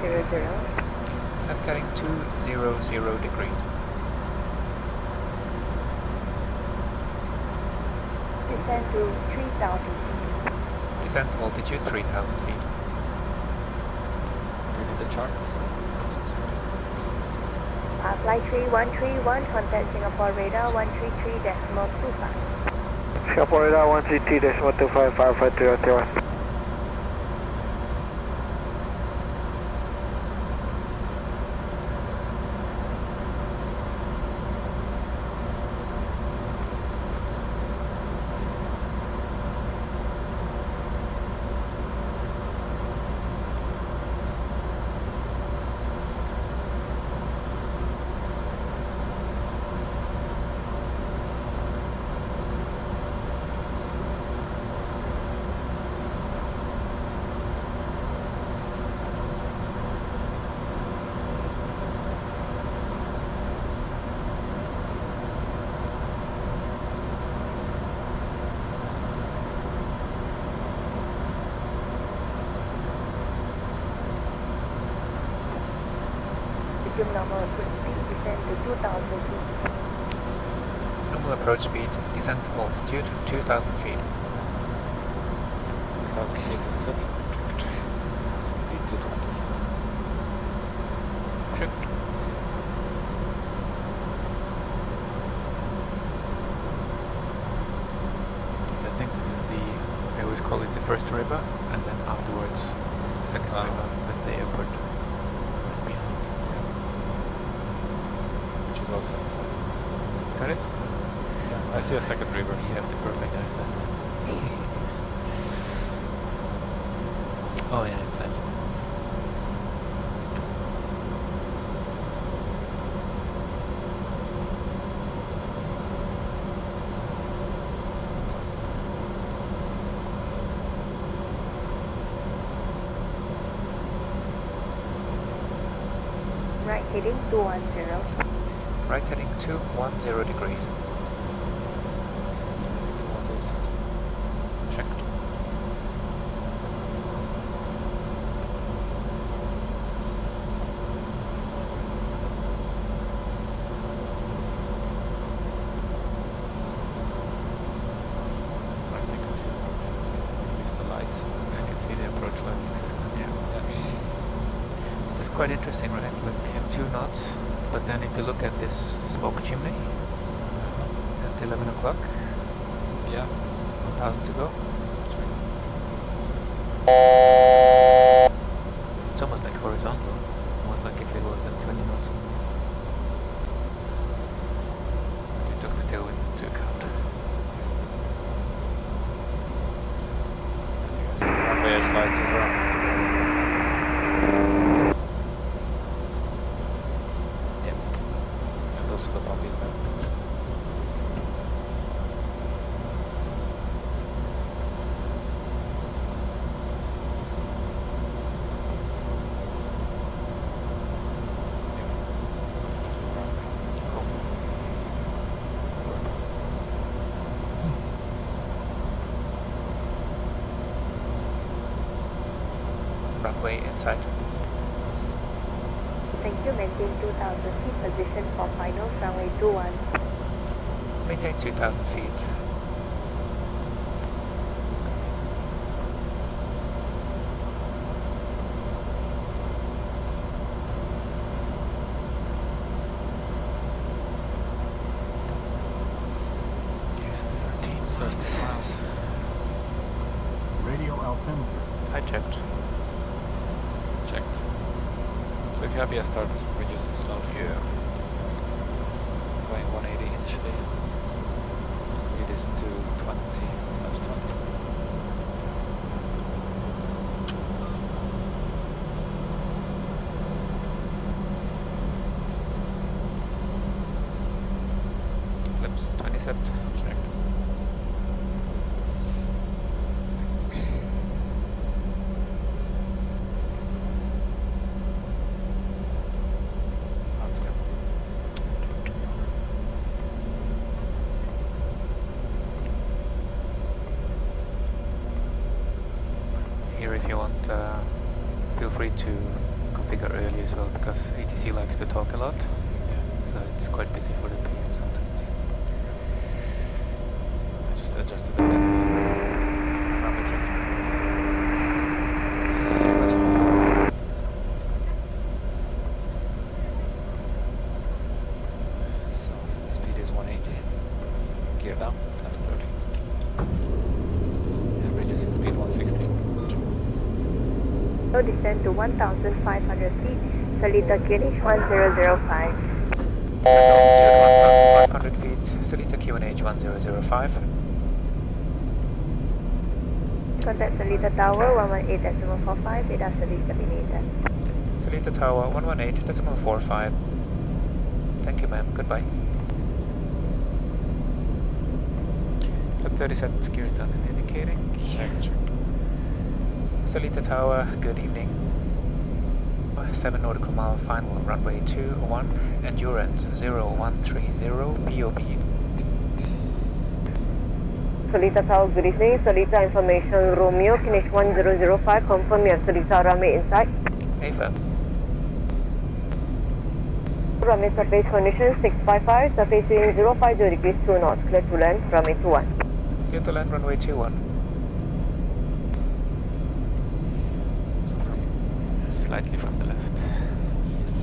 I'm getting 200 degrees. Descend to 3,000 feet. Descent altitude 3,000 feet. Do you need the chart? Flight 3131, contact Singapore radar 133.25. Singapore radar 133.25, 55301. Normal approach speed, descend to 2,000 feet. Normal approach speed, descent altitude 2,000 feet. 2,000 feet is set. Speed 220. Checked. So I think this is the, I always call it the first river, and then afterwards is the second river with the airport. Also inside. Got it? Yeah, I see a second river. You have the perfect eyesight. Oh yeah, inside. Right heading 210. Right heading 210 degrees. 210 set. Checked. I think I see at least the light. I can see the approach lighting system, yeah. It's just quite interesting, right? Look at 2 knots, but then if you look at this smoke chimney at 11 o'clock, Yeah. 1,000 to go. It's almost like horizontal, almost like if it was like 20 knots. We took the tailwind into account. I think I see the runway edge lights as well. Yep. And also the bumpies there. Runway inside. Thank you, maintain 2,000 feet position for final runway 21. Maintain 2,000 feet. Here's 13 miles. Radio altimeter. I checked. Checked. So if you're happy, I started reducing slowly. Yeah. Going 180 initially. Speed is 220, flaps 20. Flips 20 set. Checked. Let's go. Here if you want, feel free to configure figure early as well because ATC likes to talk a lot. So it's quite busy for the PM sometimes. I just adjusted the parameter. So the speed is 180. Gear down, flaps 30. And reducing speed 160. So descend to 1,500 feet. Seletar QNH 1005. 1,500 feet, Seletar QNH 1005. Contact Seletar Tower 118.45. Radar service terminated. Seletar Tower 118.45. Thank you, ma'am. Goodbye. Flap 30 set, gears done and indicating. Check. Seletar Tower, good evening. 7 nautical mile final, runway 21, endurance 0130, POB. Seletar Tower, good evening. Seletar information Romeo, QNH 1005. Confirm you have Seletar runway inside. AFAB. Runway surface condition 655. Surface wind 050 degrees 2 knots. Clear to land. Runway 21. Clear to land, runway 21. Slightly from the left. Yes.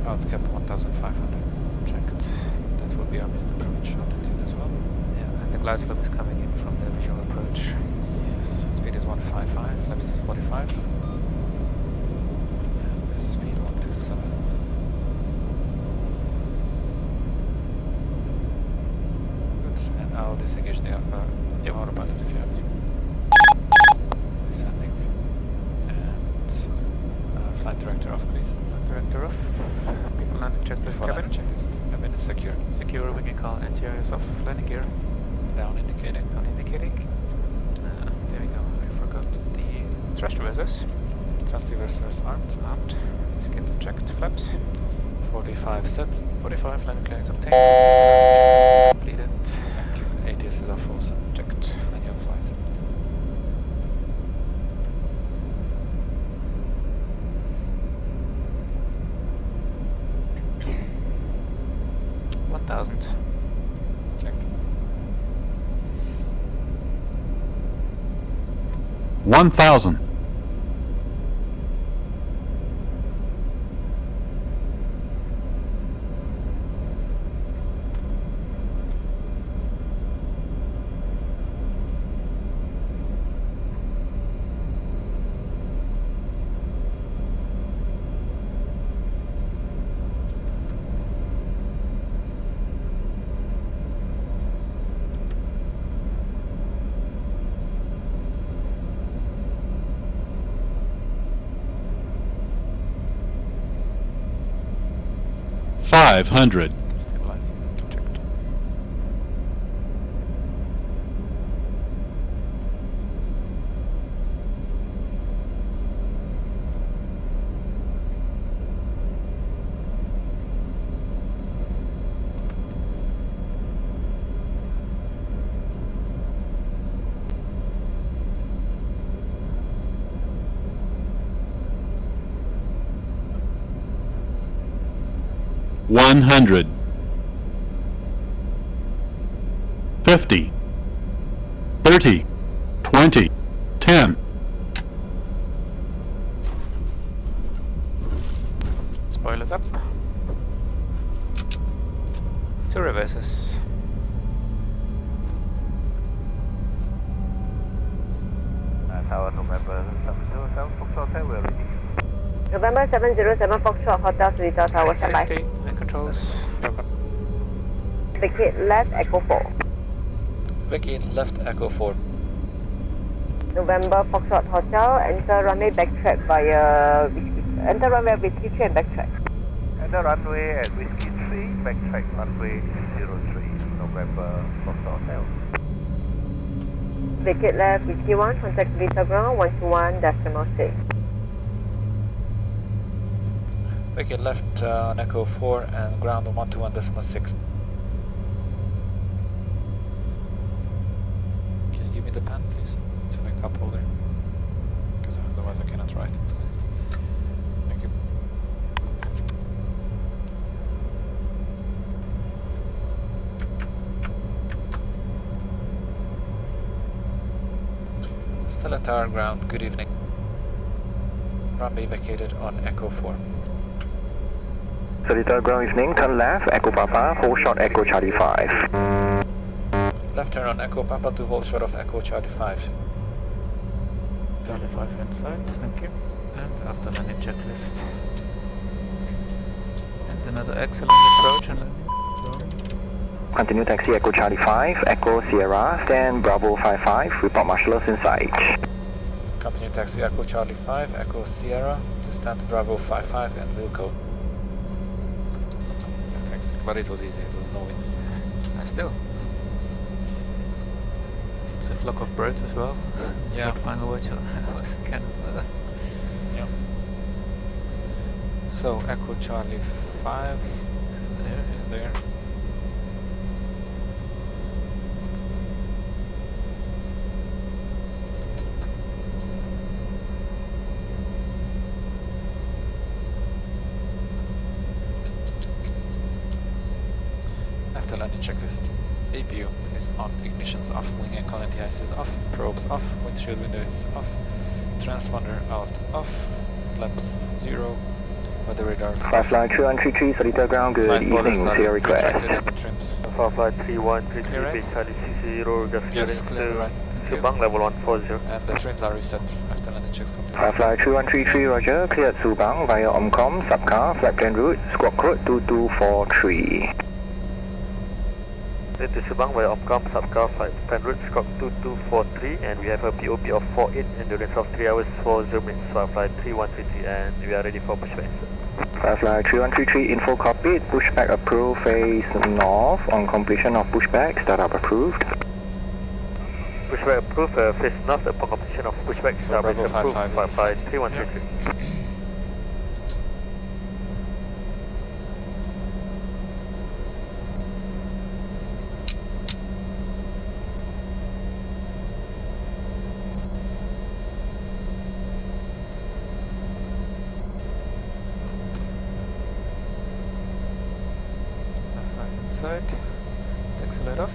Oh, it's kept 1,500. Checked. That will be our missed approach altitude as well. Yeah, and the glide slope is coming in from the visual approach. Yes, speed is 155, flaps 45. And the speed 127. Good, and I'll disengage the autopilot if you have any. Descending. And flight director off, please. Director off. Before landing checklist Before cabin. landing checklist. Cabin is secure. Secure wing call, interiors off, landing gear. Down indicating. Not indicating. There we go. I forgot the thrust reversers. Thrust reversers armed. Armed. Let's get them checked. Flaps. 45 set. 45, landing clearance obtained. Completed. Thank you. ATS is off also. Checked. Manual flight. Checked. 1,000. $500. Stabilize. Checked. $100. 50. 30. 20. 10. Spoilers up. 2 reverses. Tower November 707 Foxtrot Hotel, we're ready. November 707 Foxtrot Hotel, Seletar Tower, standby. 60, and controls. Vacate left, Echo 4. Vacate left, Echo 4. November Foxtrot Hotel, enter runway backtrack via Whiskey. Enter runway Whiskey 3 and backtrack. And the runway at Whiskey 3, backtrack runway 03, November Foxtrot Hotel. Vacate left, Whiskey 1, contact Seletar ground 121.6. Vacate left on Echo 4 and ground on 121.6. Can you give me the pen, please? It's in a cup holder. because otherwise I cannot write it. Thank you. Seletar ground, good evening. Runway vacated on Echo 4. Seletar ground evening, turn left, Echo Papa, hold short Echo Charlie 5. Left turn on Echo Papa to hold short of Echo Charlie 5. Charlie 5 inside, thank you. And after landing checklist. And another excellent approach and landing. Continue taxi Echo Charlie 5, Echo Sierra, stand Bravo 55, report marshallers inside. Continue taxi Echo Charlie 5, Echo Sierra to stand Bravo 55 and we'll go. Yeah, thanks. But it was easy, it was no wind. Still. It's a flock of birds as well. Yeah. Good final watch was kind of Yeah. So Echo Charlie 5 there. is there. After landing checklist. APU is on, ignition's off, wing and column anti-ice is off, probes off, windshield window is off, transponder out off, flaps 0, weather radars off. Flight 3133, Seletar ground, good Flight evening, borders are clear request. retracted and trims. Flight 3133, Clear right? Charlie 60, gas Yes, clear to right. Subang level 140. And the trims are reset after landing checks complete. Flight 3133, roger, cleared Subang via Omcom, subcar, flight plan route, squawk code 2243. It is Subang via Omcom, subcar, flight plan route, squawk 2243, and we have a POP of 48, endurance of 3 hours 40 minutes for flight 3133, and we are ready for pushback. Flight 3133, info copied, pushback approved, face north, on completion of pushback, startup approved. Pushback approved, face north upon completion of pushback, So startup Bravo approved 55 for is flight established. 3133. F5 inside. Taxi light off.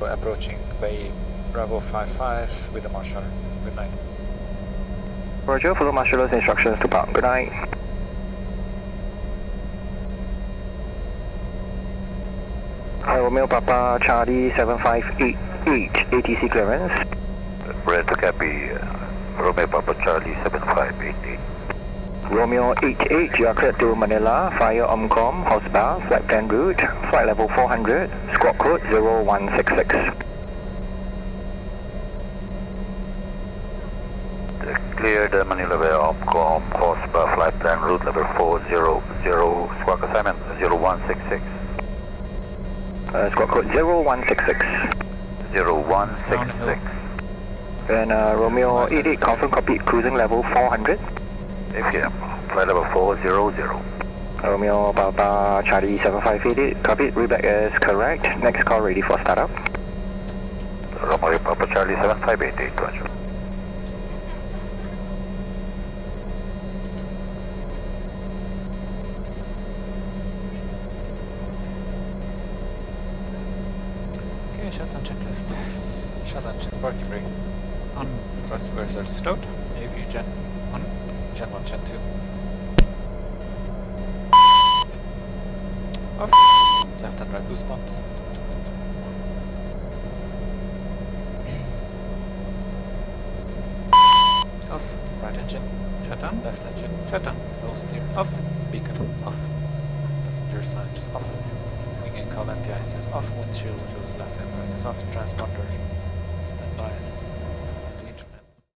We're approaching Bay Bravo 55 with the marshal. Good night. Roger, follow marshaller's instructions to park. Good night. Romeo Papa Charlie 758 ATC clearance. Red to copy, Romeo Papa Charlie 7588. Romeo 88, you are cleared to Manila via Omcom, Hosbar, flight plan route, flight level 400, squawk code 0166. Cleared Manila via Omcom, Hospa, flight plan route level 400, squawk assignment 0166. Squawk code 0166. 0166. And Romeo 88, confirm copy, cruising level 400. APM, flight level 400. Romeo Papa Charlie 7588, copy, readback is correct. Next call ready for startup. Romeo Papa Charlie 7588, roger. Okay, shutdown checklist. Shutdown, parking brake. On. Thrust reversers. Start. APU Gen. On. Gen 1, Gen 2. Off. Left and right boost pumps. Off. Right engine. Shutdown. Left engine. Shutdown. Low steer. Off. Beacon. Off. Passenger signs off. Wing and column anti-ice is off. Windshield windows left and right is off. Transponder. Stand by.